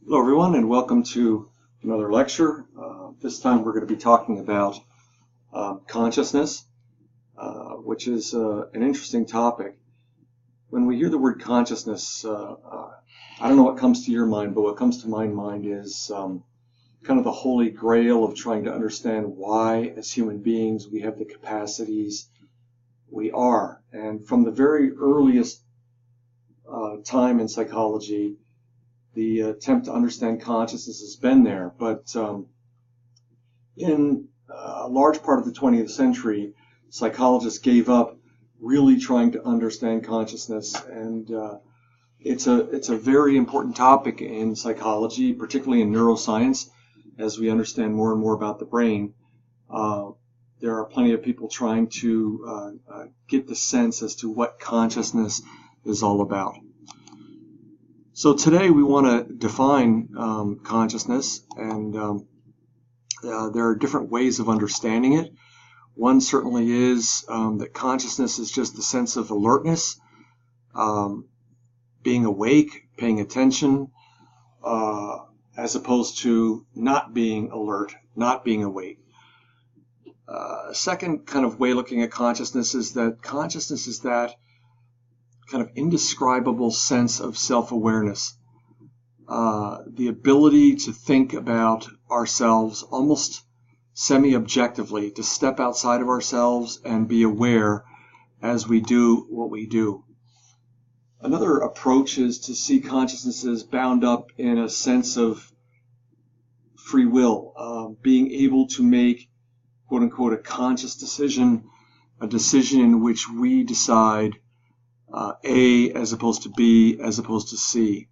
Hello, everyone, and welcome to another lecture. This time we're going to be talking about consciousness, which is an interesting topic. When we hear the word consciousness, I don't know what comes to your mind, but what comes to my mind is kind of the holy grail of trying to understand why, as human beings, we have the capacities we are. And from the very earliest time in psychology, the attempt to understand consciousness has been there, but in a large part of the 20th century, psychologists gave up really trying to understand consciousness, and it's a very important topic in psychology, particularly in neuroscience, as we understand more and more about the brain. There are plenty of people trying to get the sense as to what consciousness is all about. So today we want to define consciousness, and there are different ways of understanding it. One certainly is that consciousness is just the sense of alertness, being awake, paying attention, as opposed to not being alert, not being awake. A second kind of way looking at consciousness is that consciousness is that kind of indescribable sense of self-awareness, the ability to think about ourselves almost semi-objectively, to step outside of ourselves and be aware as we do what we do. Another approach is to see consciousness as bound up in a sense of free will, being able to make, quote unquote, a conscious decision, a decision in which we decide A as opposed to B as opposed to C.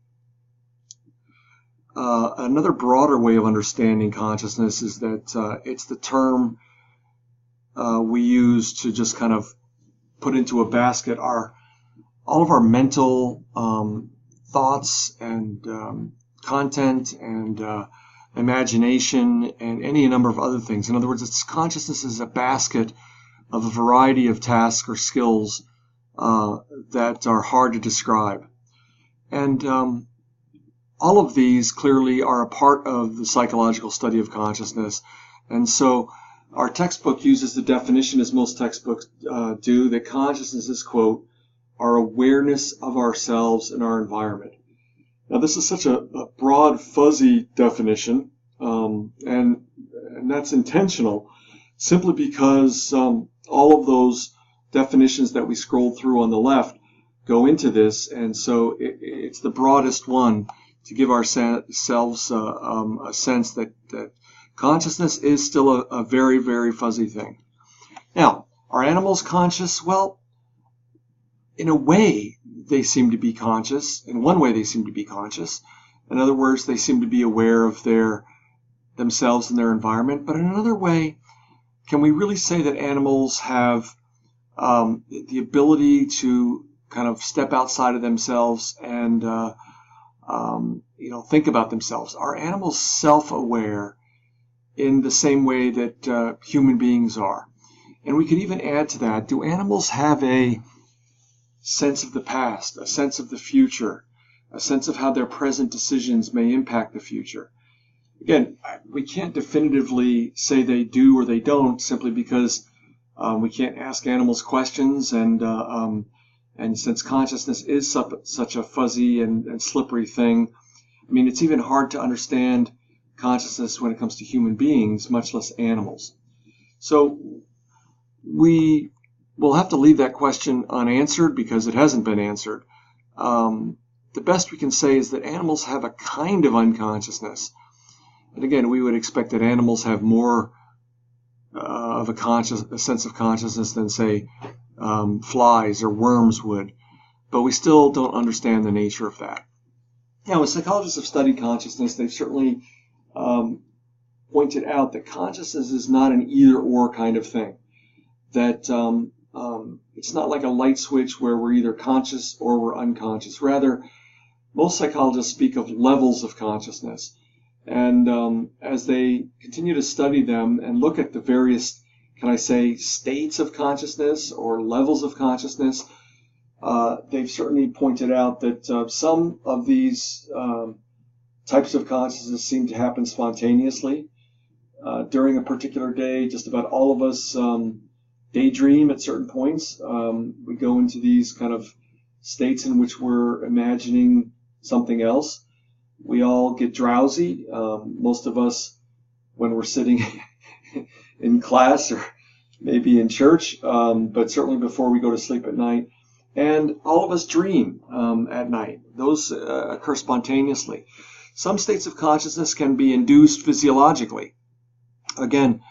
Another broader way of understanding consciousness is that it's the term we use to just kind of put into a basket all of our mental thoughts and content and imagination and any number of other things. In other words, consciousness is a basket of a variety of tasks or skills that are hard to describe. And all of these clearly are a part of the psychological study of consciousness. And so our textbook uses the definition, as most textbooks do, that consciousness is, quote, our awareness of ourselves and our environment. Now, this is such a broad, fuzzy definition, and that's intentional, simply because all of those definitions that we scrolled through on the left go into this, and so it's the broadest one to give ourselves a sense that consciousness is still a very, very fuzzy thing. Now, are animals conscious? Well, in a way, they seem to be conscious. In one way, they seem to be conscious. In other words, they seem to be aware of themselves and their environment. But in another way, can we really say that animals have the ability to kind of step outside of themselves and think about themselves? Are animals self-aware in the same way that human beings are? And we could even add to that, do animals have a sense of the past, a sense of the future, a sense of how their present decisions may impact the future? Again, we can't definitively say they do or they don't, simply because we can't ask animals questions, and since consciousness is such a fuzzy and slippery thing, I mean, it's even hard to understand consciousness when it comes to human beings, much less animals. So we will have to leave that question unanswered because it hasn't been answered. The best we can say is that animals have a kind of unconsciousness. And again, we would expect that animals have more of a sense of consciousness than, say, flies or worms would, but we still don't understand the nature of that. Now, when psychologists have studied consciousness, they've certainly pointed out that consciousness is not an either-or kind of thing, that it's not like a light switch where we're either conscious or we're unconscious. Rather, most psychologists speak of levels of consciousness. And as they continue to study them and look at the various, can I say, states of consciousness or levels of consciousness, they've certainly pointed out that some of these types of consciousness seem to happen spontaneously. During a particular day, just about all of us daydream at certain points. We go into these kind of states in which we're imagining something else. We all get drowsy. Most of us, when we're sitting in class or maybe in church, but certainly before we go to sleep at night. And all of us dream at night. Those occur spontaneously. Some states of consciousness can be induced physiologically. Again,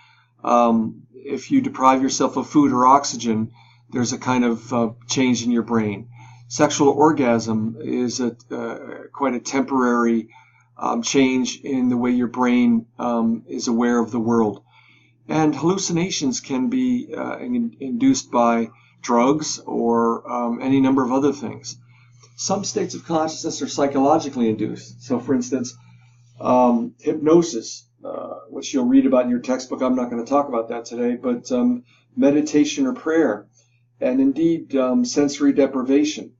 if you deprive yourself of food or oxygen, there's a kind of change in your brain. Sexual orgasm is quite a temporary change in the way your brain is aware of the world. And hallucinations can be induced by drugs or any number of other things. Some states of consciousness are psychologically induced. So, for instance, hypnosis, which you'll read about in your textbook. I'm not going to talk about that today, but meditation or prayer, and indeed sensory deprivation.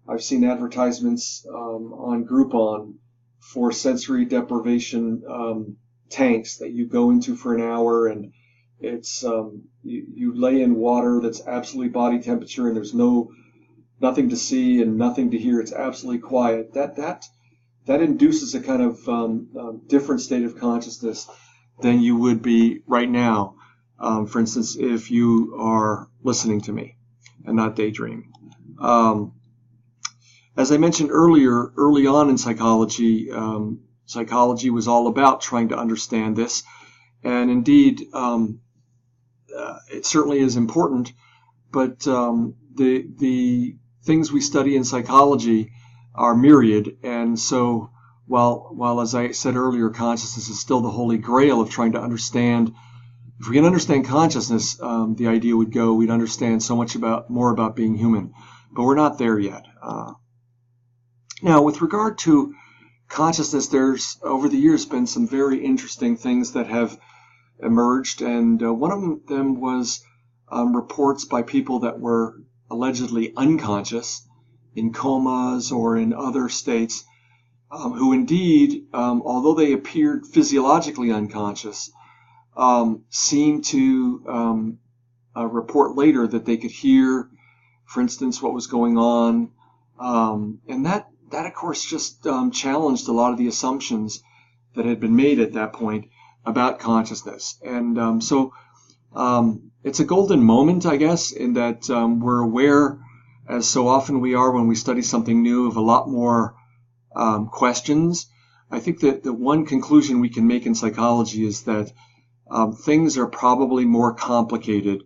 I've seen advertisements on Groupon for sensory deprivation tanks that you go into for an hour, and it's you lay in water that's absolutely body temperature, and there's nothing to see and nothing to hear. It's absolutely quiet. That induces a kind of different state of consciousness than you would be right now. For instance, if you are listening to me and not daydreaming. As I mentioned earlier, early on in psychology, psychology was all about trying to understand this. And indeed, it certainly is important, but the things we study in psychology are myriad, and so while as I said earlier, consciousness is still the holy grail of trying to understand. If we can understand consciousness, the idea would go we'd understand so much more about being human, but we're not there yet. Now, with regard to consciousness, there's over the years been some very interesting things that have emerged, and one of them was reports by people that were allegedly unconscious in comas or in other states, who indeed, although they appeared physiologically unconscious, seemed to report later that they could hear, for instance, what was going on. And that of course, just challenged a lot of the assumptions that had been made at that point about consciousness. And so it's a golden moment, I guess, in that we're aware, as so often we are when we study something new, of a lot more questions. I think that the one conclusion we can make in psychology is that things are probably more complicated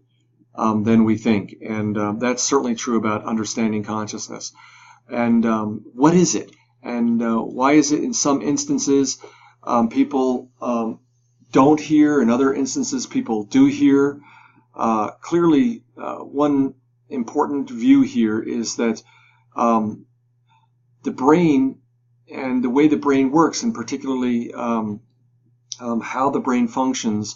than we think. And that's certainly true about understanding consciousness. And what is it? And why is it in some instances people don't hear, in other instances people do hear? Clearly, one important view here is that the brain and the way the brain works, and particularly how the brain functions,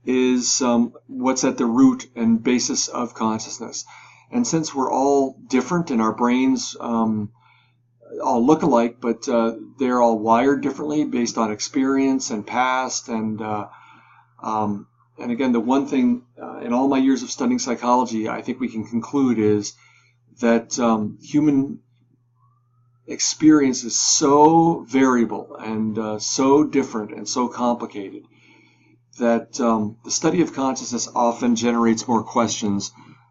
is what's at the root and basis of consciousness. And since we're all different and our brains all look alike, but they're all wired differently based on experience and past, and again, the one thing in all my years of studying psychology, I think we can conclude is that human experience is so variable and so different and so complicated that the study of consciousness often generates more questions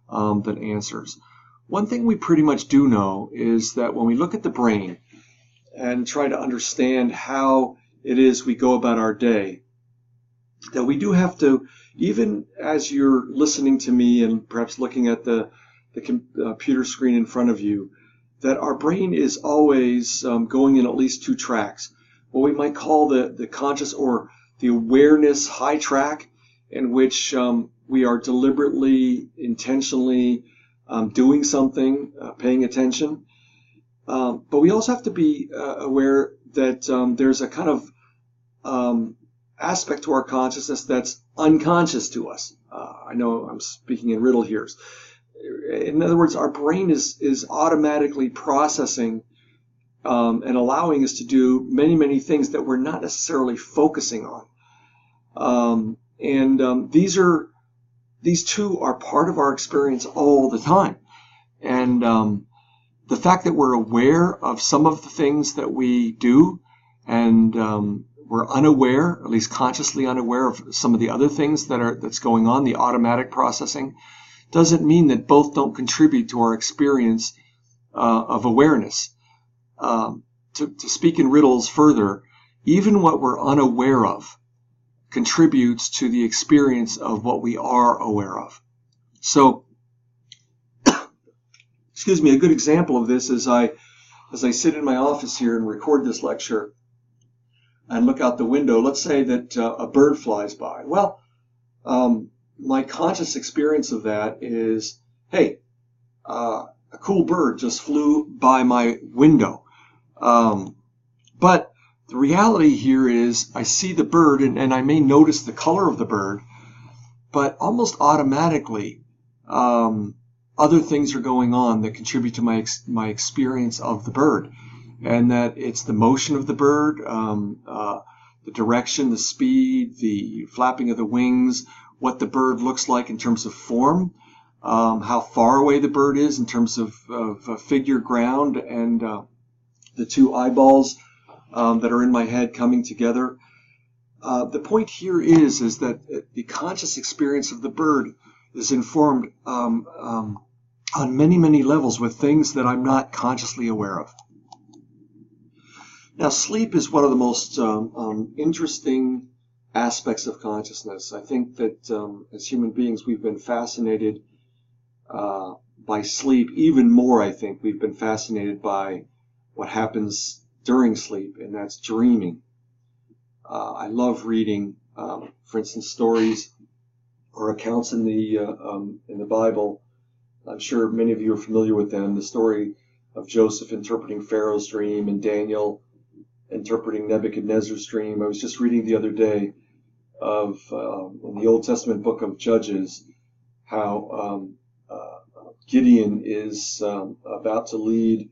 than answers. One thing we pretty much do know is that when we look at the brain and try to understand how it is we go about our day, that we do have to, even as you're listening to me and perhaps looking at the computer screen in front of you, that our brain is always going in at least two tracks. What we might call the conscious or the awareness high track, in which we are deliberately, intentionally doing something, paying attention. But we also have to be aware that there's a kind of aspect to our consciousness that's unconscious to us. I know I'm speaking in riddle here. In other words, our brain is automatically processing and allowing us to do many, many things that we're not necessarily focusing on. These two are part of our experience all the time. And the fact that we're aware of some of the things that we do, and we're unaware, at least consciously unaware, of some of the other things that's going on, the automatic processing, doesn't mean that both don't contribute to our experience of awareness. To speak in riddles further, even what we're unaware of contributes to the experience of what we are aware of. So, excuse me, a good example of this is as I sit in my office here and record this lecture and look out the window, let's say that a bird flies by. Well, my conscious experience of that is, hey, a cool bird just flew by my window. But the reality here is I see the bird and I may notice the color of the bird, but almost automatically other things are going on that contribute to my experience of the bird. And that it's the motion of the bird, the direction, the speed, the flapping of the wings, what the bird looks like in terms of form, how far away the bird is in terms of figure, ground, and the two eyeballs that are in my head coming together. The point here is that the conscious experience of the bird is informed on many, many levels with things that I'm not consciously aware of. Now, sleep is one of the most interesting aspects of consciousness. I think that as human beings, we've been fascinated by sleep. Even more, I think, we've been fascinated by what happens during sleep, and that's dreaming. I love reading, for instance, stories or accounts in the Bible. I'm sure many of you are familiar with them. The story of Joseph interpreting Pharaoh's dream and Daniel interpreting Nebuchadnezzar's dream. I was just reading the other day of in the Old Testament book of Judges how Gideon is about to lead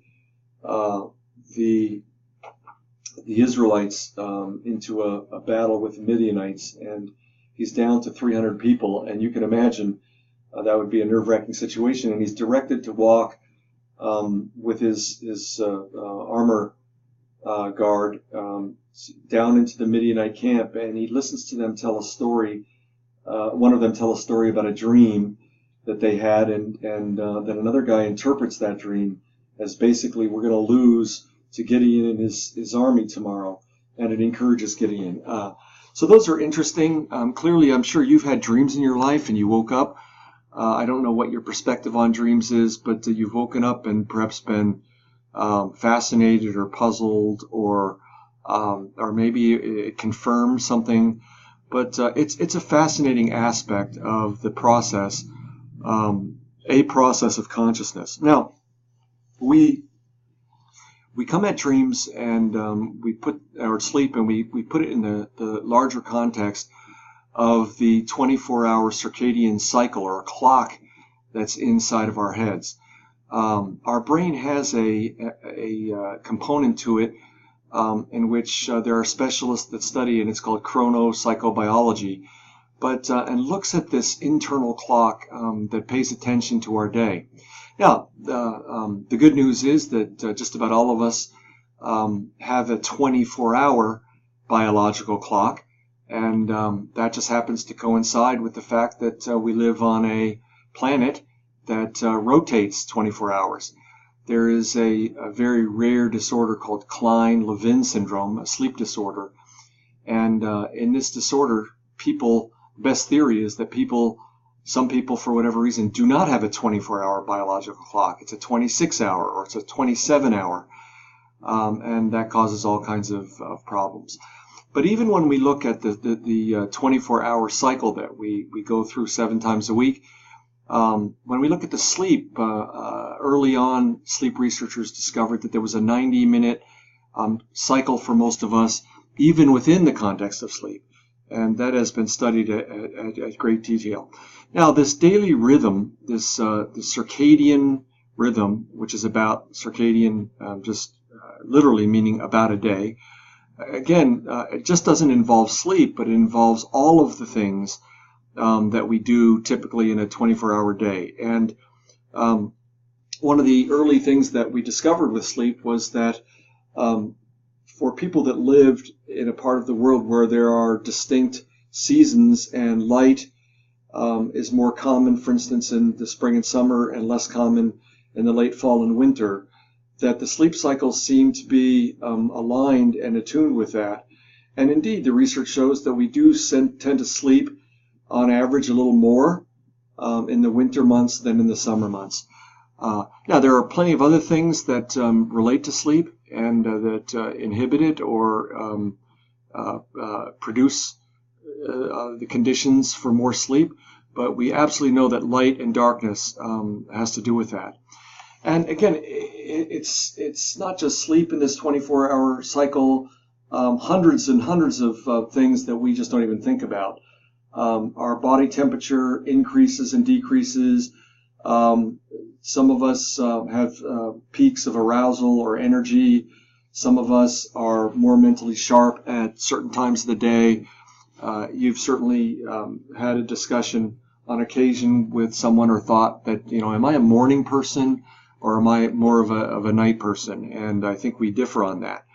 the Israelites into a battle with the Midianites, and he's down to 300 people, and you can imagine that would be a nerve-wracking situation. And he's directed to walk with his armor guard down into the Midianite camp, and he listens to them tell a story. One of them tell a story about a dream that they had, and then another guy interprets that dream as basically, we're going to lose to Gideon and his army tomorrow, and it encourages Gideon. So those are interesting. Clearly, I'm sure you've had dreams in your life and you woke up. I don't know what your perspective on dreams is, but you've woken up and perhaps been fascinated or puzzled, or maybe it confirms something. But it's a fascinating aspect of the process, a process of consciousness. Now, we come at dreams and we put our sleep, and we put it in the larger context of the 24-hour circadian cycle, or a clock that's inside of our heads. Our brain has a component to it in which there are specialists that study, and it's called chronopsychobiology, and looks at this internal clock that pays attention to our day. Now, the good news is that just about all of us have a 24-hour biological clock, and that just happens to coincide with the fact that we live on a planet that rotates 24 hours. There is a very rare disorder called Klein-Levin syndrome, a sleep disorder, and in this disorder, the best theory is that some people, for whatever reason, do not have a 24-hour biological clock. It's a 26-hour or it's a 27-hour, and that causes all kinds of problems. But even when we look at the 24-hour cycle that we go through 7 times a week, when we look at the sleep, early on, sleep researchers discovered that there was a 90-minute cycle for most of us, even within the context of sleep. And that has been studied at great detail. Now, this daily rhythm, the circadian rhythm, which is about circadian, literally meaning about a day. Again, it just doesn't involve sleep, but it involves all of the things that we do typically in a 24-hour day. And one of the early things that we discovered with sleep was that for people that lived in a part of the world where there are distinct seasons and light is more common, for instance, in the spring and summer, and less common in the late fall and winter, that the sleep cycles seem to be aligned and attuned with that. And indeed, the research shows that we do tend to sleep on average a little more in the winter months than in the summer months. Now, there are plenty of other things that relate to sleep and that inhibit it or produce the conditions for more sleep, but we absolutely know that light and darkness has to do with that. And again, it's not just sleep in this 24-hour cycle, hundreds and hundreds of things that we just don't even think about. Our body temperature increases and decreases. Some of us have peaks of arousal or energy. Some of us are more mentally sharp at certain times of the day. You've certainly had a discussion on occasion with someone or thought that, am I a morning person or am I more of a night person? And I think we differ on that.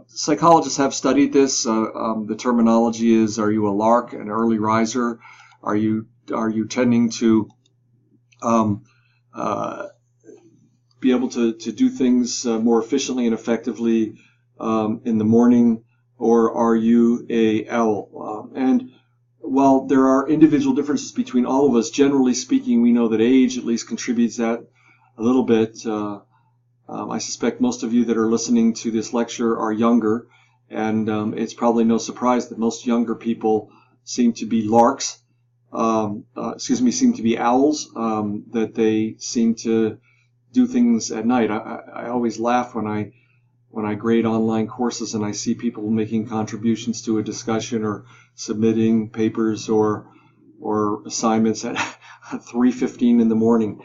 Psychologists have studied this. The terminology is: are you a lark, an early riser? Are you tending to be able to do things more efficiently and effectively in the morning, or are you a owl? And while there are individual differences between all of us, generally speaking, we know that age at least contributes that a little bit. I suspect most of you that are listening to this lecture are younger, and it's probably no surprise that most younger people seem to be larks, seem to be owls, that they seem to do things at night. I always laugh when I grade online courses and I see people making contributions to a discussion or submitting papers or assignments at 3:15 in the morning.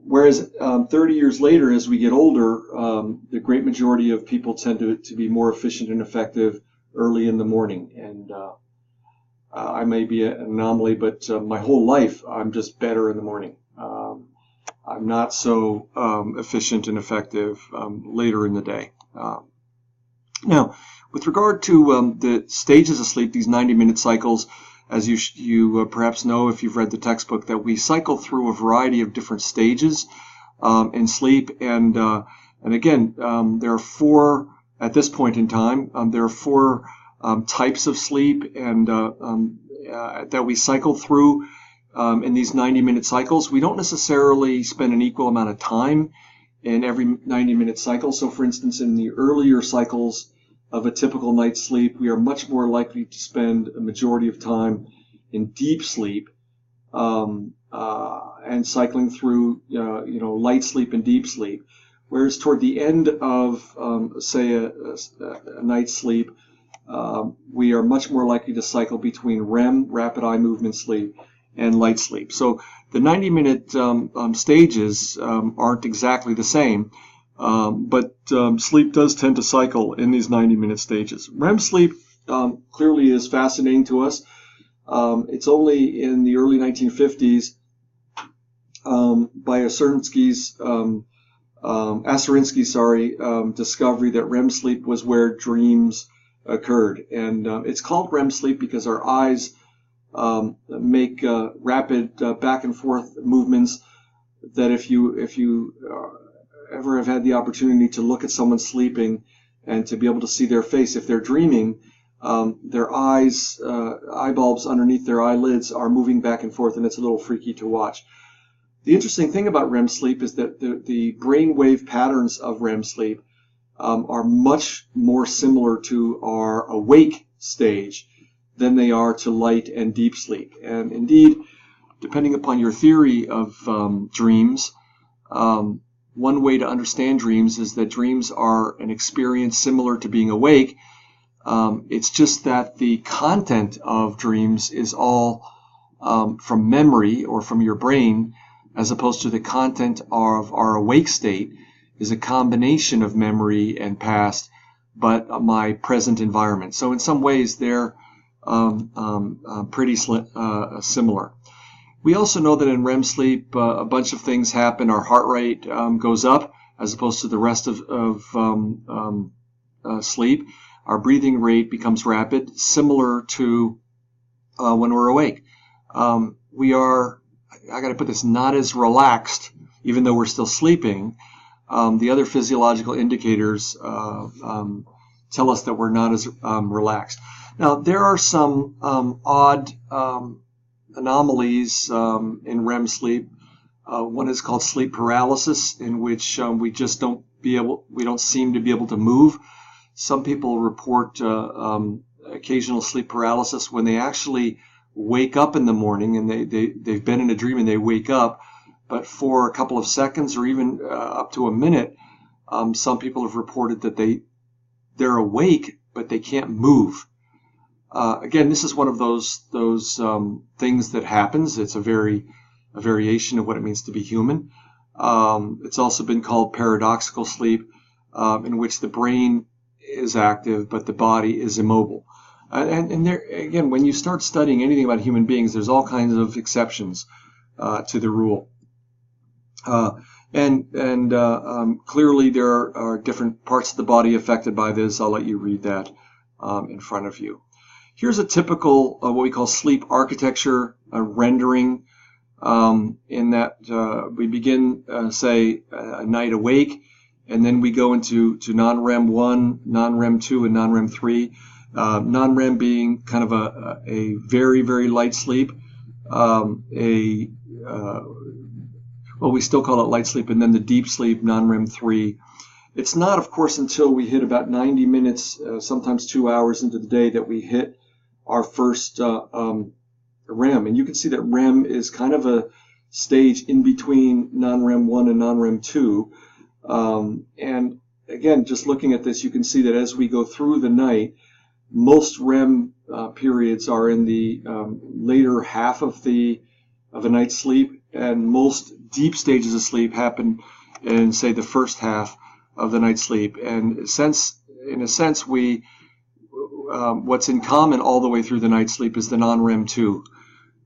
Whereas 30 years later, as we get older, the great majority of people tend to be more efficient and effective early in the morning. And I may be an anomaly, but my whole life I'm just better in the morning. I'm not so efficient and effective later in the day. Now, with regard to the stages of sleep, these 90-minute cycles, as you perhaps know if you've read the textbook, that we cycle through a variety of different stages in sleep. And again, there are four, at this point in time, there are four types of sleep and that we cycle through in these 90-minute cycles. We don't necessarily spend an equal amount of time in every 90-minute cycle. So, for instance, in the earlier cycles of a typical night's sleep, we are much more likely to spend a majority of time in deep sleep and cycling through, light sleep and deep sleep. Whereas toward the end of, say, a night's sleep, we are much more likely to cycle between REM, rapid eye movement sleep, and light sleep. So the 90-minute stages aren't exactly the same. But sleep does tend to cycle in these 90-minute stages. REM sleep clearly is fascinating to us. It's only in the early 1950s by Aserinsky's discovery that REM sleep was where dreams occurred. And it's called REM sleep because our eyes make rapid back and forth movements that if you ever have had the opportunity to look at someone sleeping and to be able to see their face, if they're dreaming, their eye bulbs underneath their eyelids are moving back and forth, and it's a little freaky to watch. The interesting thing about REM sleep is that the brain wave patterns of REM sleep are much more similar to our awake stage than they are to light and deep sleep. And indeed, depending upon your theory of dreams, one way to understand dreams is that dreams are an experience similar to being awake. It's just that the content of dreams is all from memory or from your brain, as opposed to the content of our awake state is a combination of memory and past, but my present environment. So in some ways, they're pretty similar. We also know that in REM sleep, a bunch of things happen. Our heart rate goes up as opposed to the rest of sleep. Our breathing rate becomes rapid, similar to when we're awake. We are, I got to put this, not as relaxed, even though we're still sleeping. The other physiological indicators tell us that we're not as relaxed. Now, there are some odd anomalies in REM sleep. One is called sleep paralysis, in which we don't seem to be able to move. Some people report occasional sleep paralysis when they actually wake up in the morning, and they've been in a dream and they wake up, but for a couple of seconds or even up to a minute, some people have reported that they're awake but they can't move. Again, this is one of those things that happens. It's a variation of what it means to be human. It's also been called paradoxical sleep, in which the brain is active but the body is immobile. And there again, when you start studying anything about human beings, there's all kinds of exceptions to the rule. Clearly there are different parts of the body affected by this. I'll let you read that in front of you. Here's a typical what we call sleep architecture rendering, in that we begin, say, a night awake, and then we go into non-REM 1, non-REM 2, and non-REM 3. Non-REM being kind of a very, very light sleep, we still call it light sleep, and then the deep sleep, non-REM 3. It's not, of course, until we hit about 90 minutes, sometimes 2 hours into the day, that we hit our first REM. And you can see that REM is kind of a stage in between non-REM 1 and non-REM 2. And again, just looking at this, you can see that as we go through the night, most REM periods are in the later half of a night's sleep, and most deep stages of sleep happen in, say, the first half of the night's sleep. And in a sense, what's in common all the way through the night's sleep is the non-REM 2.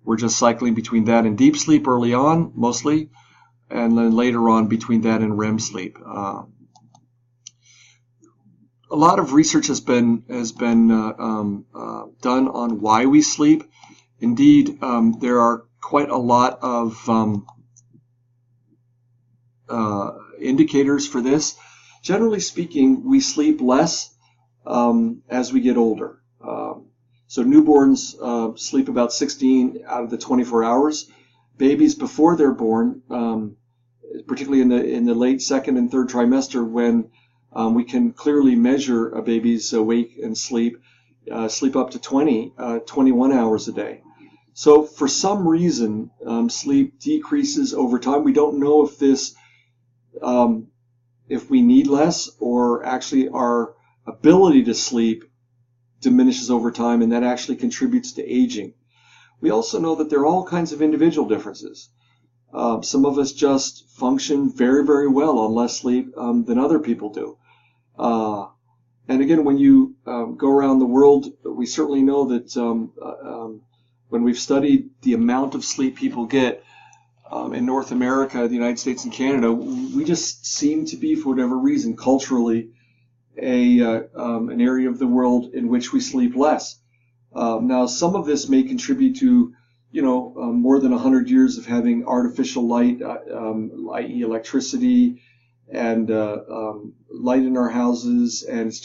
We're just cycling between that and deep sleep early on, mostly, and then later on between that and REM sleep. A lot of research has been done on why we sleep. Indeed, there are quite a lot of indicators for this. Generally speaking, we sleep less as we get older. So newborns sleep about 16 out of the 24 hours. Babies before they're born, particularly in the late second and third trimester, when we can clearly measure a baby's wake and sleep up to 21 hours a day. So for some reason, sleep decreases over time. We don't know if this, if we need less, or actually our ability to sleep diminishes over time, and that actually contributes to aging. We also know that there are all kinds of individual differences. Some of us just function very, very well on less sleep than other people do. And again, when you go around the world, we certainly know that when we've studied the amount of sleep people get in North America, the United States, and Canada, we just seem to be, for whatever reason, culturally, an area of the world in which we sleep less. Now, some of this may contribute to, more than 100 years of having artificial light, i.e. electricity, and light in our houses, and it's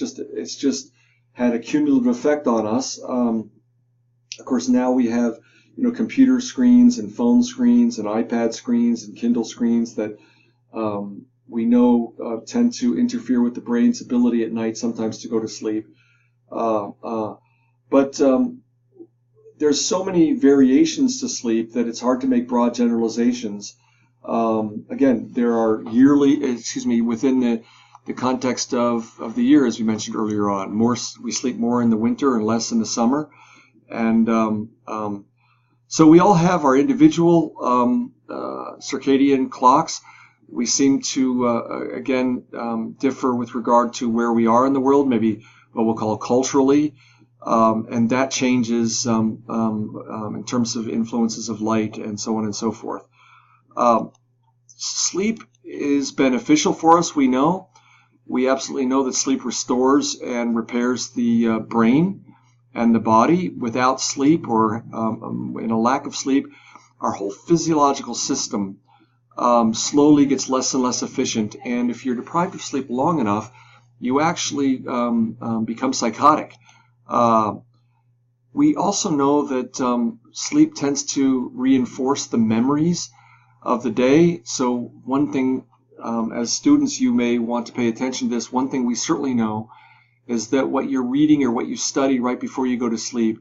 just had a cumulative effect on us. Of course, now we have computer screens and phone screens and iPad screens and Kindle screens that we know tend to interfere with the brain's ability at night sometimes to go to sleep. But there's so many variations to sleep that it's hard to make broad generalizations. Again, there are within the context of the year, as we mentioned earlier on, we sleep more in the winter and less in the summer. And so we all have our individual circadian clocks. We seem to, again, differ with regard to where we are in the world, maybe what we'll call culturally, and that changes in terms of influences of light and so on and so forth. Sleep is beneficial for us, we know. We absolutely know that sleep restores and repairs the brain and the body. Without sleep, or in a lack of sleep, our whole physiological system slowly gets less and less efficient. And if you're deprived of sleep long enough, you actually become psychotic. We also know that sleep tends to reinforce the memories of the day. So one thing, as students, you may want to pay attention to this. One thing we certainly know is that what you're reading or what you study right before you go to sleep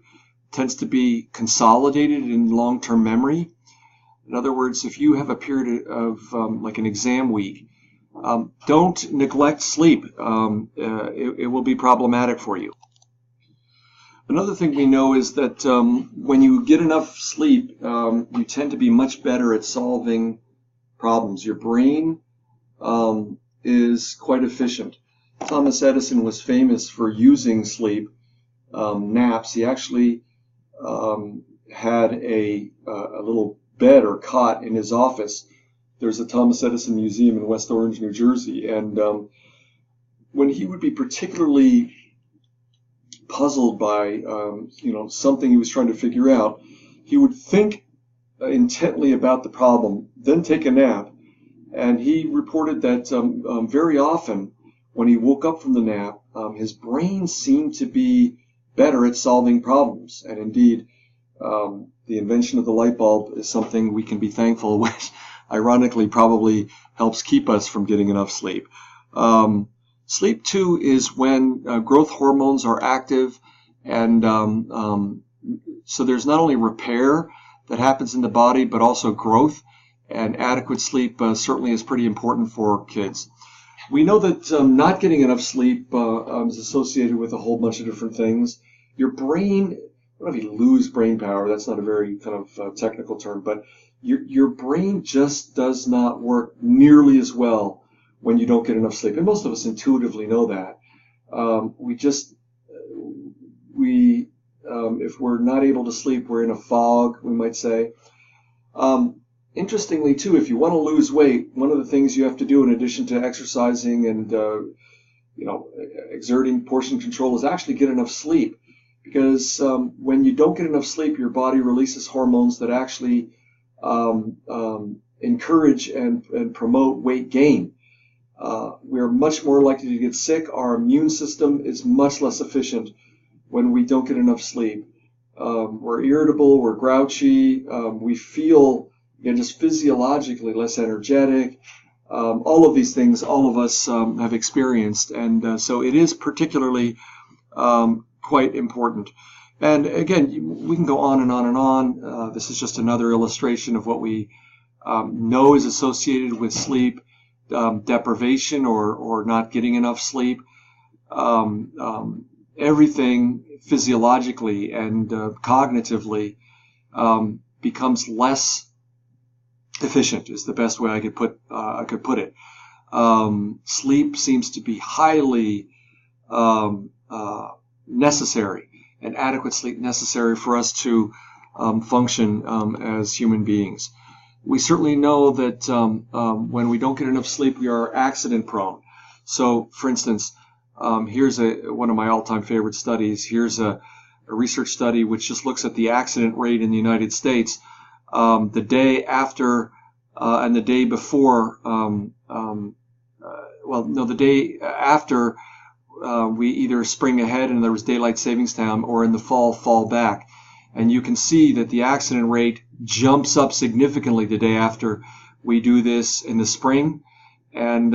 tends to be consolidated in long-term memory. In other words, if you have a period of like an exam week, don't neglect sleep. It will be problematic for you. Another thing we know is that when you get enough sleep, you tend to be much better at solving problems. Your brain is quite efficient. Thomas Edison was famous for using sleep, naps. He actually had a little bed or cot in his office. There's a Thomas Edison Museum in West Orange, New Jersey, and when he would be particularly puzzled by something he was trying to figure out, he would think intently about the problem, then take a nap. And he reported that very often when he woke up from the nap, his brain seemed to be better at solving problems. And indeed, the invention of the light bulb is something we can be thankful, which ironically probably helps keep us from getting enough sleep. Sleep, too, is when growth hormones are active, and so there's not only repair that happens in the body, but also growth, and adequate sleep certainly is pretty important for kids. We know that not getting enough sleep is associated with a whole bunch of different things. Your brain, I don't know if you lose brain power, that's not a very kind of technical term, but your brain just does not work nearly as well when you don't get enough sleep. And most of us intuitively know that. If we're not able to sleep, we're in a fog, we might say. Interestingly, too, if you want to lose weight, one of the things you have to do in addition to exercising and exerting portion control is actually get enough sleep. Because when you don't get enough sleep, your body releases hormones that actually encourage and promote weight gain. We're much more likely to get sick. Our immune system is much less efficient when we don't get enough sleep. We're irritable, we're grouchy, we feel just physiologically less energetic. All of these things, all of us have experienced, and so it is particularly quite important. And again, we can go on and on and on. This is just another illustration of what we know is associated with sleep deprivation or not getting enough sleep. Everything physiologically and cognitively becomes less efficient, is the best way I could put it. Sleep seems to be highly necessary, and adequate sleep necessary for us to function as human beings. We certainly know that when we don't get enough sleep, we are accident prone. So, for instance, here's one of my all-time favorite studies. Here's a research study which just looks at the accident rate in the United States the day after and the day before. The day after we either spring ahead and there was daylight savings time, or in the fall back. And you can see that the accident rate jumps up significantly the day after we do this in the spring. And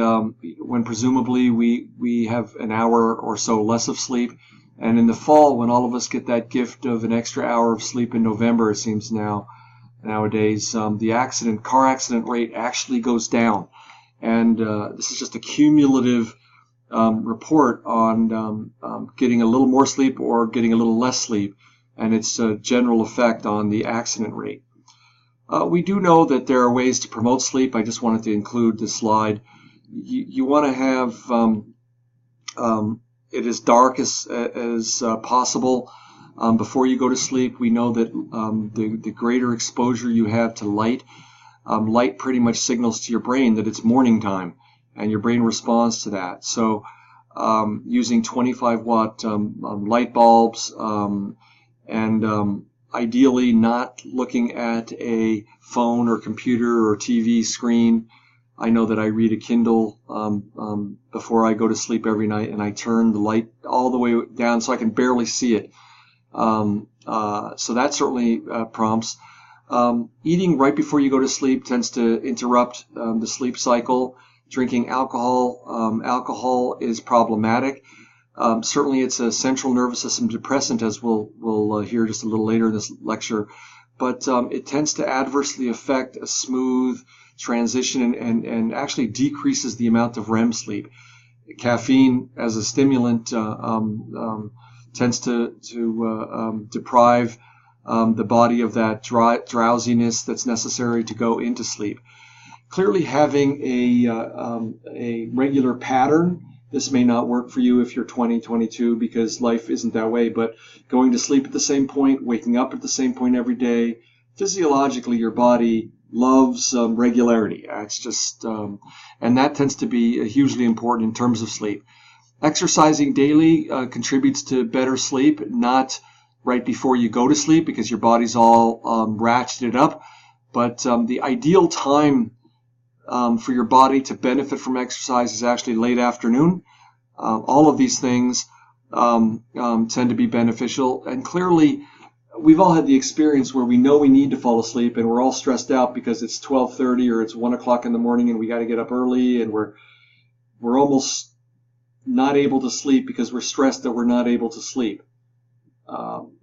when presumably we have an hour or so less of sleep. And in the fall, when all of us get that gift of an extra hour of sleep in November, it seems nowadays, the car accident rate actually goes down. And this is just a cumulative report on getting a little more sleep or getting a little less sleep, and its general effect on the accident rate. We do know that there are ways to promote sleep. I just wanted to include this slide. You want to have it as dark as possible before you go to sleep. We know that the greater exposure you have to light, light pretty much signals to your brain that it's morning time, and your brain responds to that. So using 25-watt light bulbs and ideally not looking at a phone or computer or TV screen. I know that I read a Kindle before I go to sleep every night, and I turn the light all the way down so I can barely see it. So that certainly prompts. Eating right before you go to sleep tends to interrupt the sleep cycle. Drinking alcohol, alcohol is problematic. Certainly it's a central nervous system depressant, as we'll hear just a little later in this lecture, but it tends to adversely affect a smooth transition and actually decreases the amount of REM sleep. Caffeine as a stimulant tends to deprive the body of that drowsiness that's necessary to go into sleep. Clearly having a regular pattern. This may not work for you if you're 20, 22, because life isn't that way, but going to sleep at the same point, waking up at the same point every day, physiologically your body loves regularity. It's just, and that tends to be hugely important in terms of sleep. Exercising daily contributes to better sleep, not right before you go to sleep because your body's all ratcheted up, but the ideal time for your body to benefit from exercise is actually late afternoon. All of these things tend to be beneficial, and clearly we've all had the experience where we know we need to fall asleep and we're all stressed out because it's 12:30 or it's 1 o'clock in the morning and we got to get up early, and we're almost not able to sleep because we're stressed that we're not able to sleep.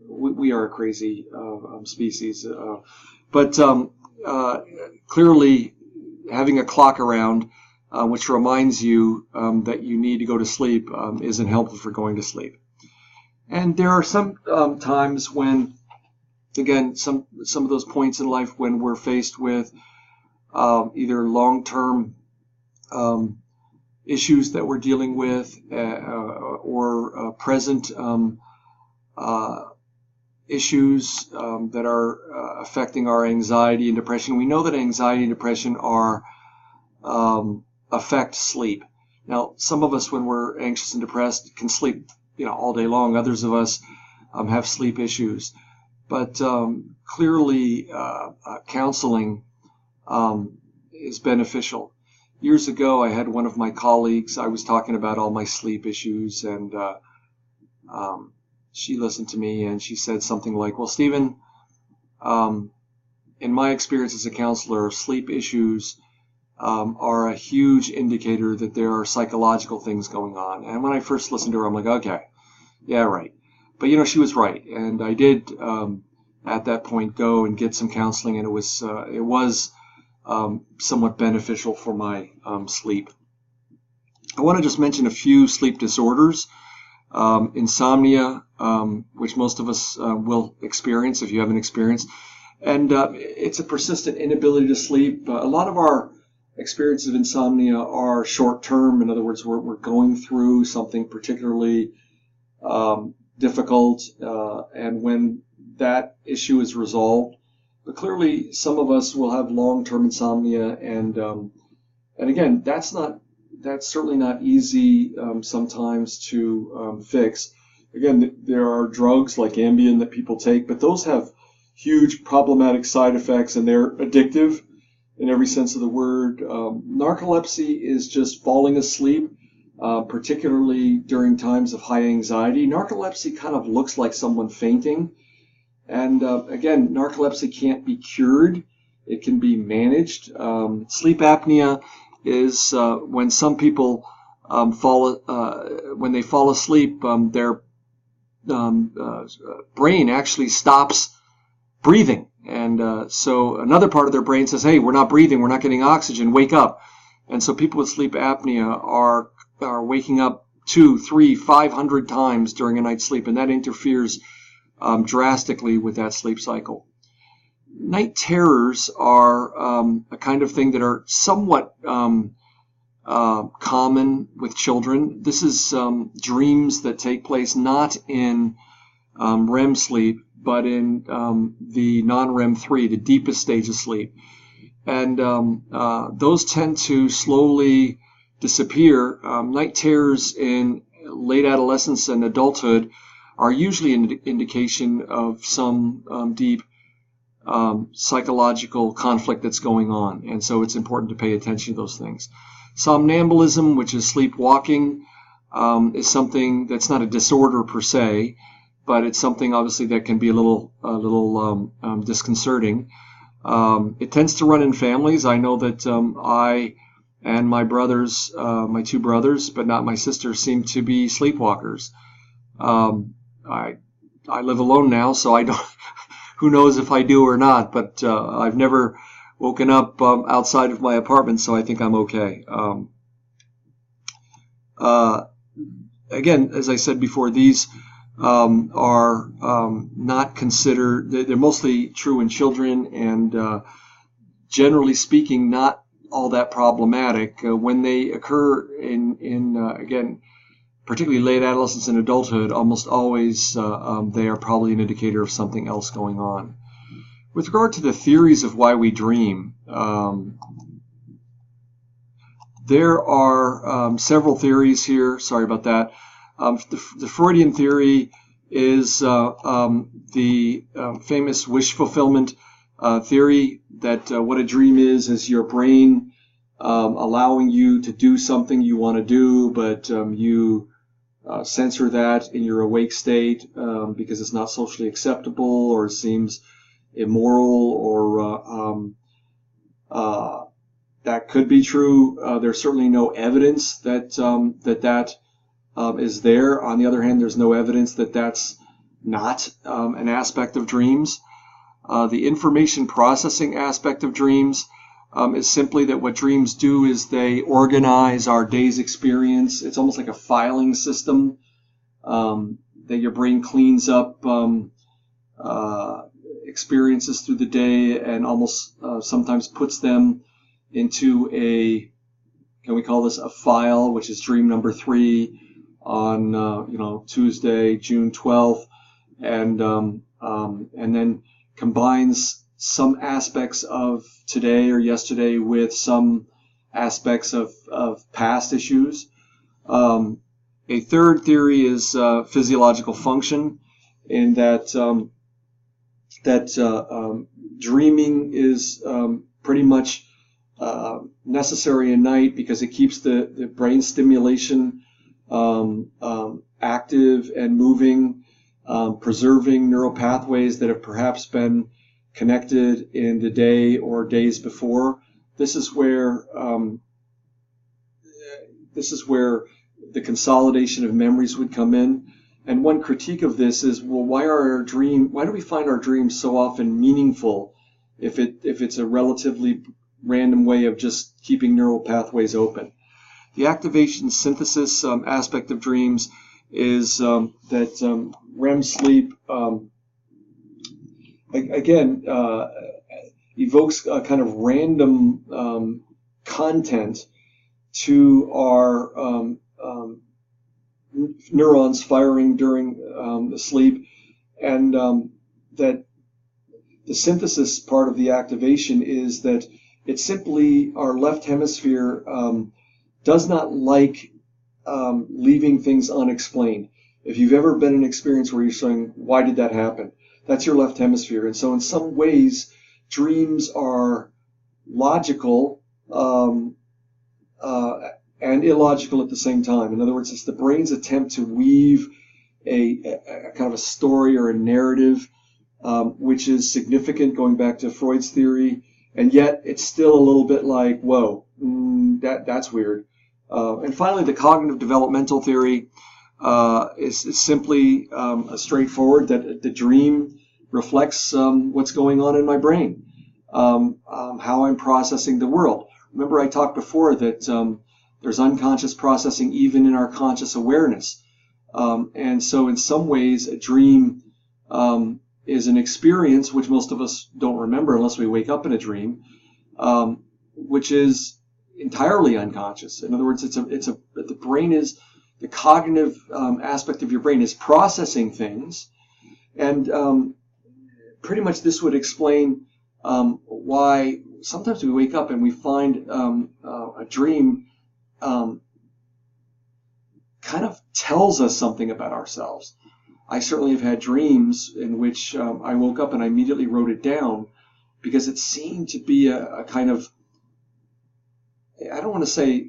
We are a crazy species, but clearly having a clock around which reminds you that you need to go to sleep isn't helpful for going to sleep. And there are some times when, again, some of those points in life when we're faced with either long-term issues that we're dealing with or present issues that are affecting our anxiety and depression. We know that anxiety and depression affect sleep. Now, some of us, when we're anxious and depressed, can sleep, all day long. Others of us have sleep issues. But clearly, counseling is beneficial. Years ago, I had one of my colleagues. I was talking about all my sleep issues, and she listened to me and she said something like, well, Stephen, in my experience as a counselor, sleep issues are a huge indicator that there are psychological things going on. And when I first listened to her, I'm like, okay, yeah, right. But, she was right. And I did, at that point, go and get some counseling, and it was somewhat beneficial for my sleep. I want to just mention a few sleep disorders. Insomnia, which most of us will experience if you haven't experienced. And it's a persistent inability to sleep. A lot of our experiences of insomnia are short-term. In other words, we're going through something particularly difficult, and when that issue is resolved. But clearly, some of us will have long-term insomnia, and again, that's certainly not easy sometimes to fix. Again, there are drugs like Ambien that people take, but those have huge problematic side effects, and they're addictive in every sense of the word. Narcolepsy is just falling asleep, particularly during times of high anxiety. Narcolepsy kind of looks like someone fainting. And again, narcolepsy can't be cured. It can be managed. Sleep apnea is when some people when they fall asleep, their brain actually stops breathing. And so another part of their brain says, hey, we're not breathing, we're not getting oxygen, wake up. And so people with sleep apnea are waking up 200, 300, 500 times during a night's sleep, and that interferes drastically with that sleep cycle. night terrors are a kind of thing that are somewhat common with children. This is dreams that take place not in REM sleep, but in the non-REM 3, the deepest stage of sleep. And those tend to slowly disappear. Night terrors in late adolescence and adulthood are usually an indication of some deep psychological conflict that's going on. And so it's important to pay attention to those things. Somnambulism, which is sleepwalking, is something that's not a disorder per se, but it's something obviously that can be a little disconcerting. It tends to run in families. I know that I and my brothers, my two brothers, but not my sister, seem to be sleepwalkers. I live alone now, so I don't. Who knows if I do or not? But I've never woken up outside of my apartment, so I think I'm okay. Again, as I said before, these are not considered. They're mostly true in children, and generally speaking, not all that problematic. When they occur in again, particularly late adolescence and adulthood, almost always they are probably an indicator of something else going on. With regard to the theories of why we dream, there are several theories here. Sorry about that. The Freudian theory is the famous wish fulfillment theory, that what a dream is your brain allowing you to do something you want to do, but you censor that in your awake state because it's not socially acceptable or seems immoral, or that could be true. There's certainly no evidence that that is there. On the other hand, there's no evidence that that's not an aspect of dreams. The information processing aspect of dreams is simply that what dreams do is they organize our day's experience. It's almost like a filing system that your brain cleans up experiences through the day and almost sometimes puts them into a, can we call this a file, which is dream number 3 on Tuesday, June 12th, and then combines some aspects of today or yesterday with some aspects of past issues. A third theory is physiological function, in that dreaming is pretty much necessary at night because it keeps the brain stimulation active and moving, preserving neural pathways that have perhaps been connected in the day or days before. This is where the consolidation of memories would come in. And one critique of this is, well, why do we find our dreams so often meaningful if it's a relatively random way of just keeping neural pathways open? The activation synthesis aspect of dreams is that REM sleep again evokes a kind of random content to our neurons firing during the sleep, and that the synthesis part of the activation is that it's simply our left hemisphere does not like leaving things unexplained. If you've ever been in an experience where you're saying, why did that happen? That's your left hemisphere. And so in some ways, dreams are logical and illogical at the same time. In other words, it's the brain's attempt to weave a kind of a story or a narrative, which is significant going back to Freud's theory, and yet it's still a little bit like, whoa, that's weird. And finally, the cognitive developmental theory is simply straightforward, that the dream reflects what's going on in my brain, how I'm processing the world. Remember, I talked before that there's unconscious processing even in our conscious awareness. And so in some ways, a dream is an experience which most of us don't remember unless we wake up in a dream, which is entirely unconscious. In other words, the brain is, the cognitive aspect of your brain is processing things, and pretty much this would explain why sometimes we wake up and we find a dream kind of tells us something about ourselves. I certainly have had dreams in which I woke up and I immediately wrote it down because it seemed to be a kind of, I don't want to say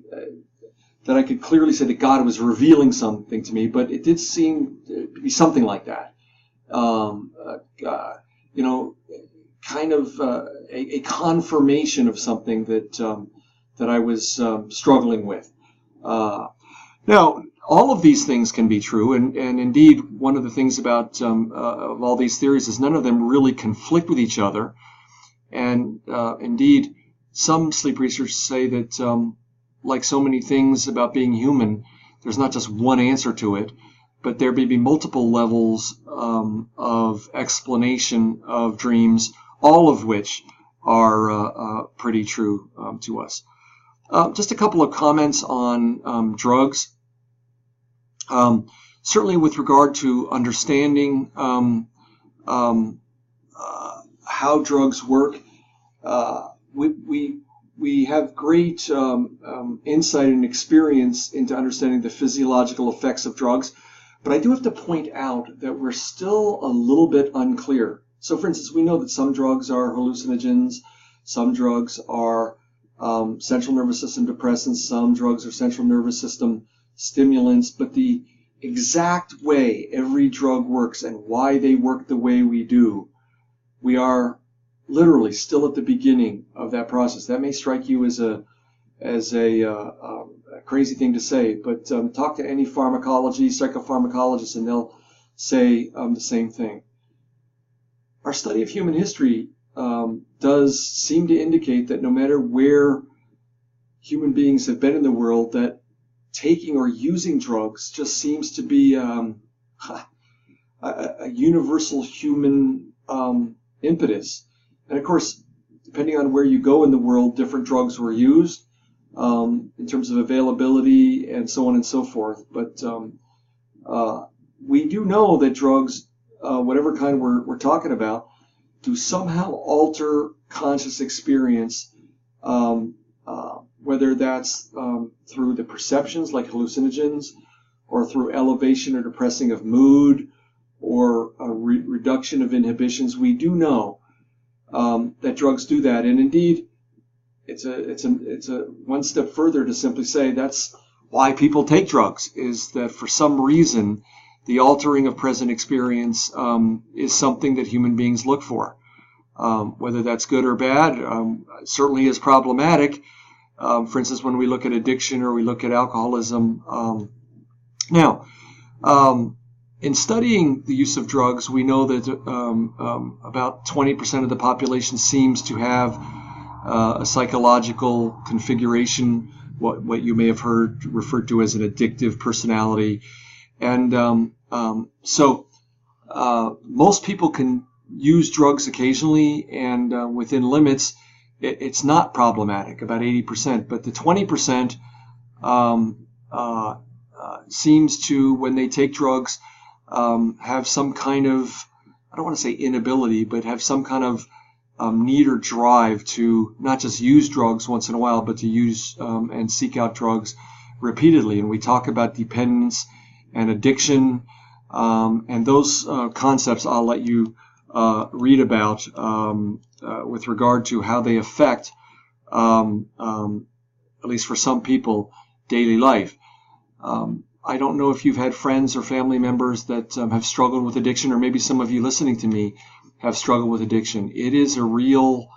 that I could clearly say that God was revealing something to me, but it did seem to be something like that. Kind of a confirmation of something that I was struggling with. Now, all of these things can be true, and indeed, one of the things about of all these theories is none of them really conflict with each other. And indeed, some sleep researchers say that, like so many things about being human, there's not just one answer to it, but there may be multiple levels of explanation of dreams, all of which are pretty true to us. Just a couple of comments on drugs. Certainly with regard to understanding how drugs work, we have great insight and experience into understanding the physiological effects of drugs, but I do have to point out that we're still a little bit unclear. So for instance, we know that some drugs are hallucinogens, some drugs are central nervous system depressants, some drugs are central nervous system stimulants, but the exact way every drug works and why they work the way we do, we are literally still at the beginning of that process. That may strike you as a crazy thing to say, but talk to any pharmacology, psychopharmacologist, and they'll say the same thing. Our study of human history does seem to indicate that no matter where human beings have been in the world, that taking or using drugs just seems to be a universal human impetus. And of course, depending on where you go in the world, different drugs were used in terms of availability and so on and so forth. But we do know that drugs, whatever kind we're talking about, do somehow alter conscious experience, whether that's through the perceptions like hallucinogens, or through elevation or depressing of mood, or a reduction of inhibitions. We do know that drugs do that, and indeed, it's a one step further to simply say that's why people take drugs, is that for some reason the altering of present experience is something that human beings look for. Whether that's good or bad, certainly is problematic. For instance, when we look at addiction or we look at alcoholism. Now, in studying the use of drugs, we know that about 20% of the population seems to have a psychological configuration, what you may have heard referred to as an addictive personality. And so most people can use drugs occasionally, and within limits, it's not problematic, about 80%. But the 20% seems to, when they take drugs, have some kind of, I don't want to say inability, but have some kind of need or drive to not just use drugs once in a while, but to use and seek out drugs repeatedly. And we talk about dependence and addiction, and those concepts I'll let you read about with regard to how they affect, at least for some people, daily life. I don't know if you've had friends or family members that have struggled with addiction, or maybe some of you listening to me have struggled with addiction. It is a real,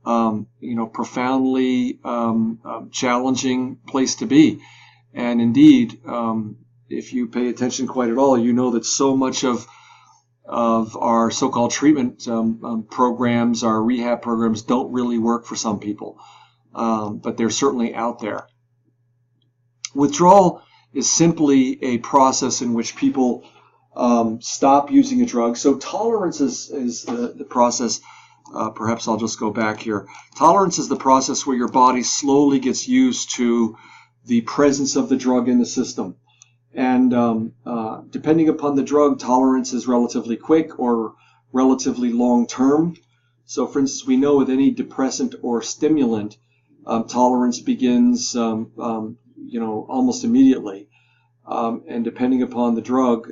profoundly challenging place to be. And indeed, if you pay attention quite at all, you know that so much of our so-called treatment programs, our rehab programs, don't really work for some people, but they're certainly out there. Withdrawal is simply a process in which people stop using a drug. So tolerance is the process. Perhaps I'll just go back here. Tolerance is the process where your body slowly gets used to the presence of the drug in the system. And depending upon the drug, tolerance is relatively quick or relatively long-term. So, for instance, we know with any depressant or stimulant, tolerance begins, almost immediately. And depending upon the drug,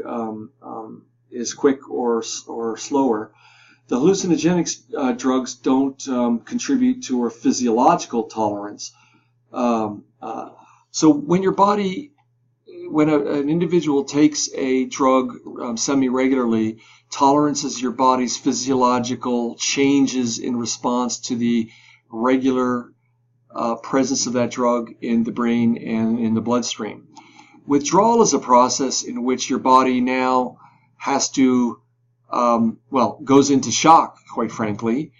is quick or slower. The hallucinogenic drugs don't contribute to our physiological tolerance. So when an individual takes a drug semi-regularly, tolerance is your body's physiological changes in response to the regular presence of that drug in the brain and in the bloodstream. Withdrawal is a process in which your body now has to, goes into shock, quite frankly,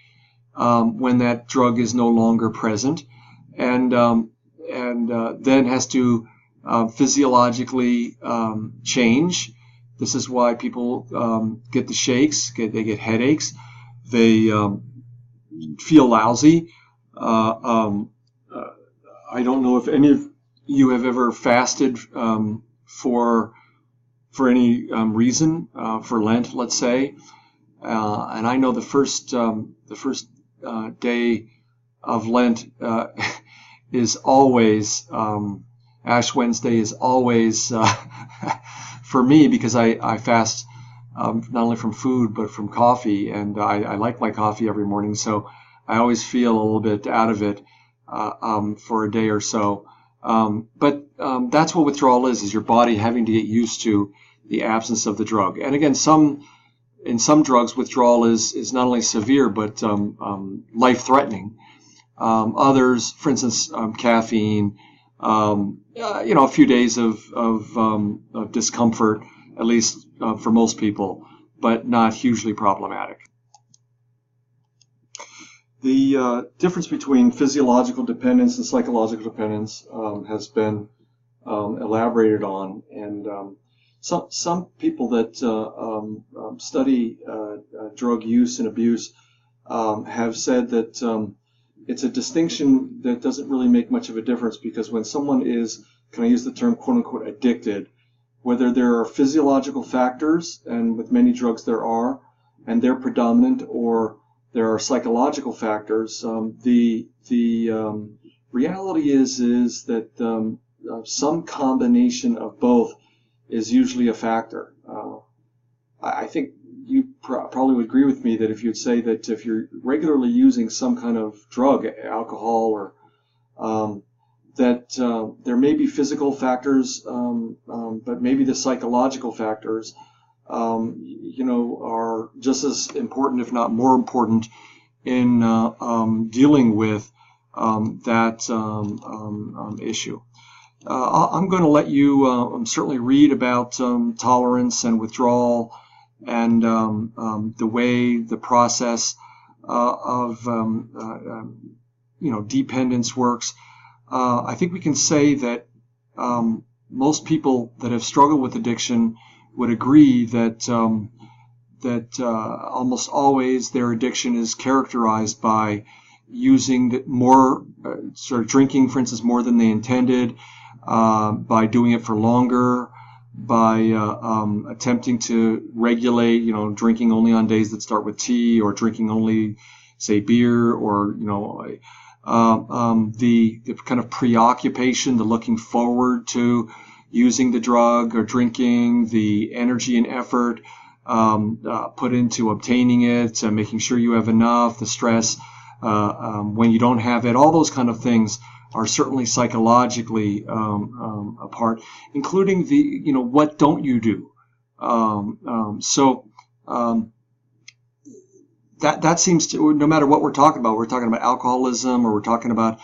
when that drug is no longer present, and then has to physiologically change. This is why people get the shakes, they get headaches, they feel lousy. I don't know if any of you have ever fasted for any reason, for Lent, let's say. And I know the first day of Lent is always Ash Wednesday is always for me, because I fast not only from food but from coffee, and I like my coffee every morning, so I always feel a little bit out of it for a day or so. But that's what withdrawal is your body having to get used to the absence of the drug. And again, in some drugs, withdrawal is not only severe but life-threatening. Others, for instance, caffeine, a few days of discomfort, at least for most people, but not hugely problematic. The difference between physiological dependence and psychological dependence has been elaborated on, and some people that study drug use and abuse have said that it's a distinction that doesn't really make much of a difference, because when someone is, can I use the term quote-unquote addicted, whether there are physiological factors, and with many drugs there are, and they're predominant, or there are psychological factors, the reality is that some combination of both is usually a factor. I think you probably would agree with me that if you'd say that if you're regularly using some kind of drug, alcohol, or that there may be physical factors, but maybe the psychological factors, are just as important, if not more important, in dealing with that issue. I'm going to let you certainly read about tolerance and withdrawal, and the way the process of dependence works. I think we can say that most people that have struggled with addiction would agree that almost always their addiction is characterized by using more, sort of drinking, for instance, more than they intended, by doing it for longer, by attempting to regulate, drinking only on days that start with T, or drinking only, say, beer, or, the kind of preoccupation, the looking forward to using the drug or drinking, the energy and effort put into obtaining it, making sure you have enough, the stress when you don't have it, all those kind of things are certainly psychologically a part, including the, what don't you do? That seems to, no matter what we're talking about alcoholism, or we're talking about,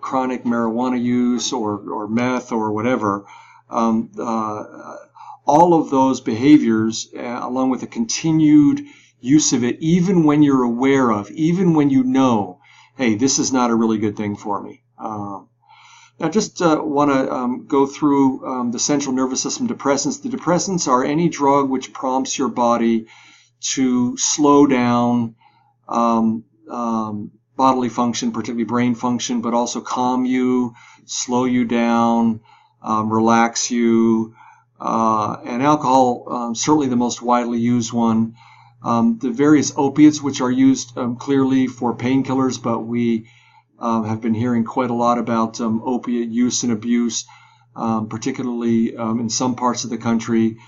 chronic marijuana use, or meth, or whatever, all of those behaviors, along with the continued use of it, even when you're aware of, even when you know, hey, this is not a really good thing for me. I just want to go through the central nervous system depressants. The depressants are any drug which prompts your body to slow down bodily function, particularly brain function, but also calm you, slow you down, relax you. And alcohol, certainly the most widely used one. The various opiates, which are used clearly for painkillers, but we have been hearing quite a lot about opiate use and abuse, particularly in some parts of the country.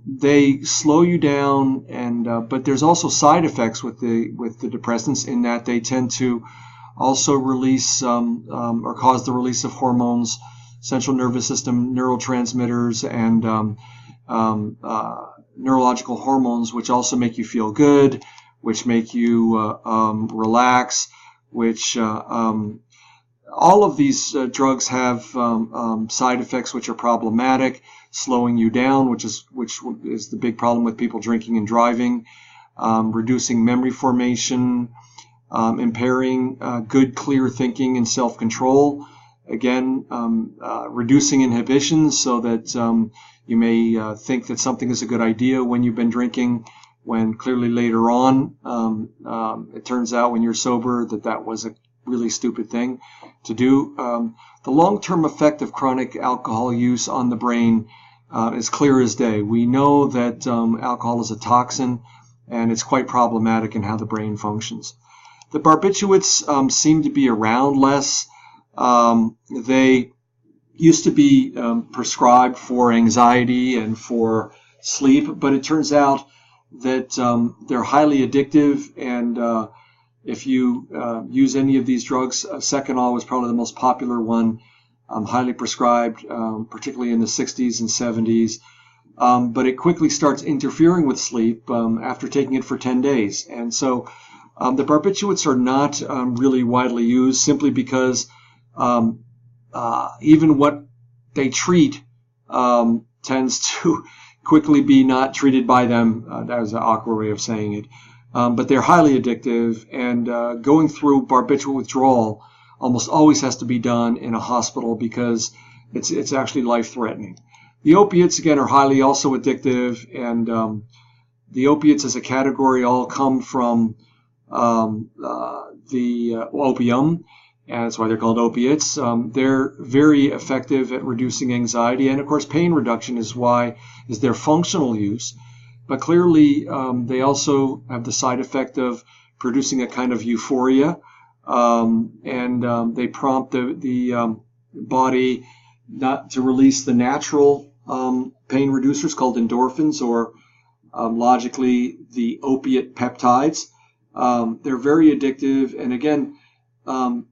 They slow you down, and but there's also side effects with the depressants in that they tend to also release or cause the release of hormones, central nervous system neurotransmitters, and neurological hormones, which also make you feel good, which make you relax, which all of these drugs have side effects which are problematic, slowing you down, which is the big problem with people drinking and driving, reducing memory formation, impairing good, clear thinking and self-control. Again, reducing inhibitions so that you may think that something is a good idea when you've been drinking, when clearly later on it turns out when you're sober that was a really stupid thing to do. The long-term effect of chronic alcohol use on the brain is clear as day. We know that alcohol is a toxin, and it's quite problematic in how the brain functions. The barbiturates seem to be around less. They used to be prescribed for anxiety and for sleep, but it turns out that they're highly addictive, and if you use any of these drugs, Seconal was probably the most popular one, highly prescribed, particularly in the 60s and 70s, but it quickly starts interfering with sleep after taking it for 10 days. And so the barbiturates are not really widely used simply because even what they treat tends to quickly be not treated by them. That was an awkward way of saying it. But they're highly addictive, and going through barbiturate withdrawal almost always has to be done in a hospital because it's actually life-threatening. The opiates, again, are highly also addictive, and the opiates as a category all come from the opium, and that's why they're called opiates. They're very effective at reducing anxiety, and of course pain reduction is their functional use. But clearly they also have the side effect of producing a kind of euphoria, and they prompt the body not to release the natural pain reducers called endorphins, or logically the opiate peptides. They're very addictive, and again,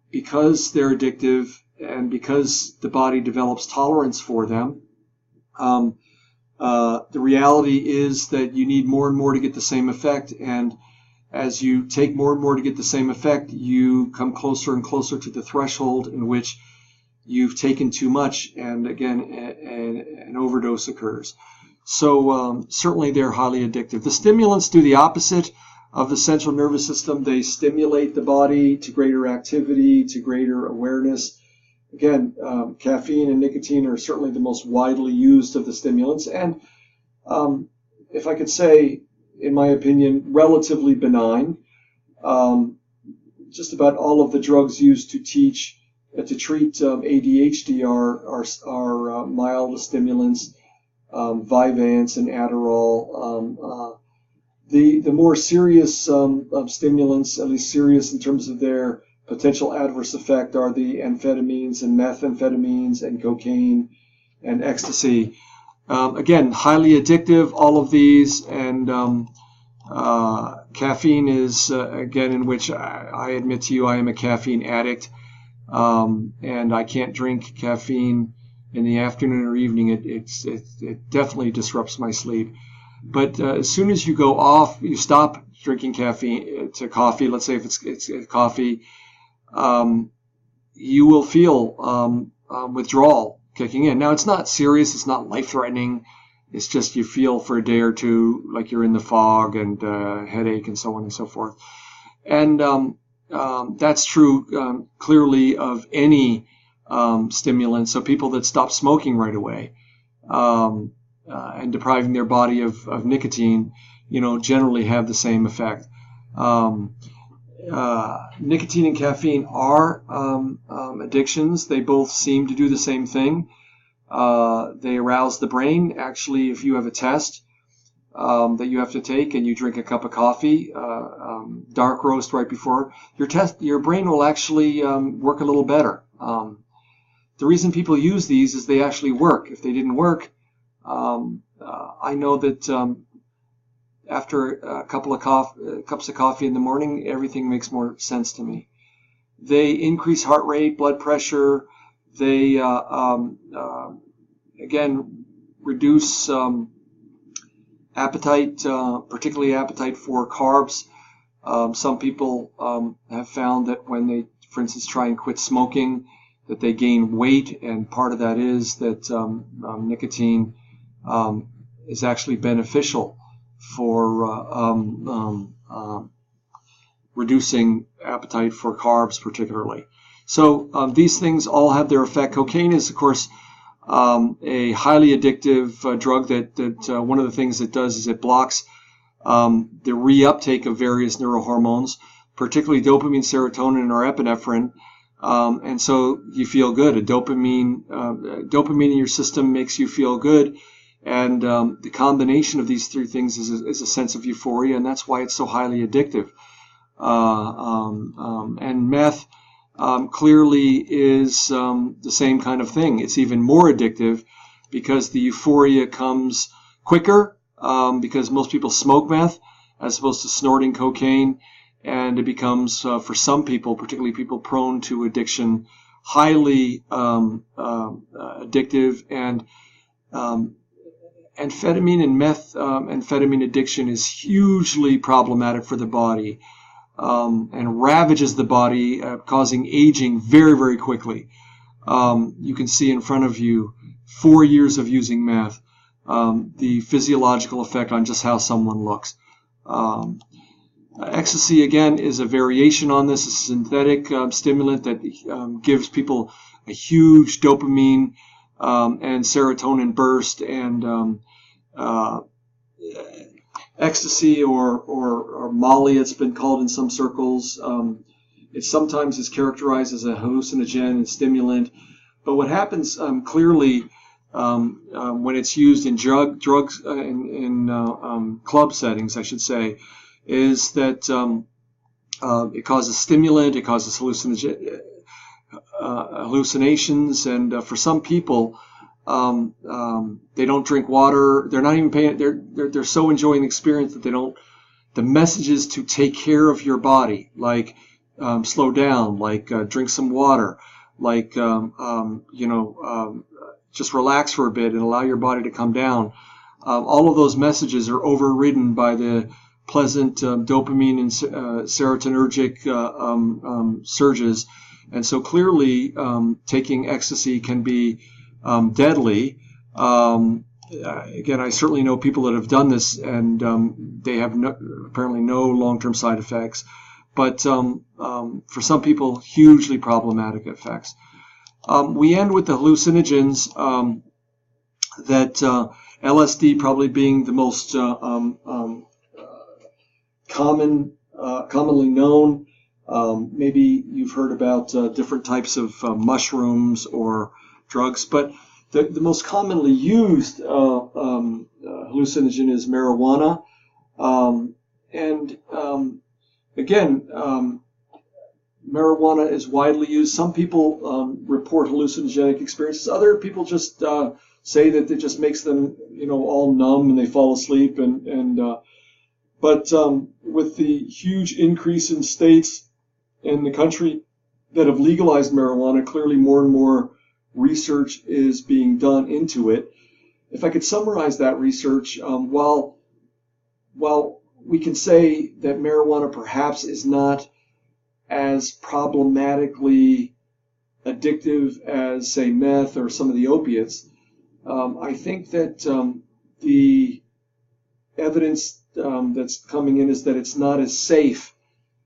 because they're addictive and because the body develops tolerance for them, the reality is that you need more and more to get the same effect, and as you take more and more to get the same effect, you come closer and closer to the threshold in which you've taken too much, and again, an overdose occurs. So certainly they're highly addictive. The stimulants do the opposite of the central nervous system. They stimulate the body to greater activity, to greater awareness. Again, caffeine and nicotine are certainly the most widely used of the stimulants, and if I could say, in my opinion, relatively benign. Just about all of the drugs used to treat ADHD are mild stimulants, Vyvanse and Adderall. The more serious stimulants, at least serious in terms of their potential adverse effect, are the amphetamines and methamphetamines and cocaine and ecstasy. Again, highly addictive, all of these, and caffeine is, again, in which I admit to you I am a caffeine addict, and I can't drink caffeine in the afternoon or evening. It definitely disrupts my sleep. But as soon as you stop drinking caffeine to coffee, let's say if it's coffee, you will feel withdrawal kicking in. Now, it's not serious, it's not life-threatening, it's just you feel for a day or two like you're in the fog and headache and so on and so forth. And that's true clearly of any stimulant. So people that stop smoking right away and depriving their body of nicotine, generally have the same effect. Nicotine and caffeine are addictions. They both seem to do the same thing. They arouse the brain. Actually, if you have a test that you have to take and you drink a cup of coffee, dark roast right before your test, your brain will actually work a little better. The reason people use these is they actually work. If they didn't work, I know that after a couple of cups of coffee in the morning, everything makes more sense to me. They increase heart rate, blood pressure. They, again, reduce appetite, particularly appetite for carbs. Some people have found that when they, for instance, try and quit smoking, that they gain weight, and part of that is that nicotine is actually beneficial for reducing appetite for carbs particularly. So these things all have their effect. Cocaine is, of course, a highly addictive drug that one of the things it does is it blocks the reuptake of various neurohormones, particularly dopamine, serotonin, and norepinephrine. And so you feel good. Dopamine in your system makes you feel good. And the combination of these three things is a sense of euphoria, and that's why it's so highly addictive. And meth clearly is the same kind of thing. It's even more addictive because the euphoria comes quicker because most people smoke meth as opposed to snorting cocaine, and it becomes, for some people, particularly people prone to addiction, highly addictive. And amphetamine and methamphetamine addiction is hugely problematic for the body and ravages the body, causing aging very, very quickly. You can see in front of you 4 years of using meth, the physiological effect on just how someone looks. Ecstasy, again, is a variation on this, a synthetic stimulant that gives people a huge dopamine and serotonin burst, and ecstasy or Molly, it's been called in some circles. It sometimes is characterized as a hallucinogen and stimulant, but what happens clearly when it's used in drugs in club settings, I should say, is that it causes stimulant, it causes hallucinations, and for some people, they don't drink water. They're not even paying. They're so enjoying the experience that they don't. The messages to take care of your body, like slow down, like drink some water, like just relax for a bit and allow your body to come down. All of those messages are overridden by the pleasant dopamine and serotonergic surges. And so clearly taking ecstasy can be deadly. Again, I certainly know people that have done this, and they have apparently no long-term side effects. But for some people, hugely problematic effects. We end with the hallucinogens, that LSD probably being the most commonly known. Maybe you've heard about different types of mushrooms or drugs, but the most commonly used hallucinogen is marijuana. Again, marijuana is widely used. Some people report hallucinogenic experiences. Other people just say that it just makes them, all numb and they fall asleep. But with the huge increase in states in the country that have legalized marijuana, clearly more and more research is being done into it. If I could summarize that research, while we can say that marijuana perhaps is not as problematically addictive as, say, meth or some of the opiates, I think that the evidence that's coming in is that it's not as safe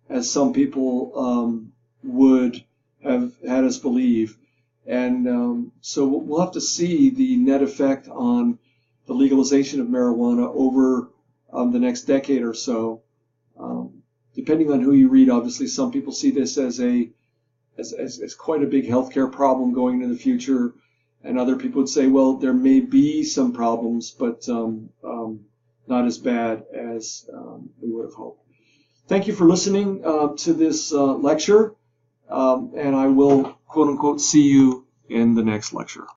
as some people would have had us believe. And so we'll have to see the net effect on the legalization of marijuana over the next decade or so. Depending on who you read, obviously, some people see this as quite a big healthcare problem going into the future, and other people would say, well, there may be some problems, but not as bad as we would have hoped. Thank you for listening to this lecture, and I will, quote unquote, see you in the next lecture.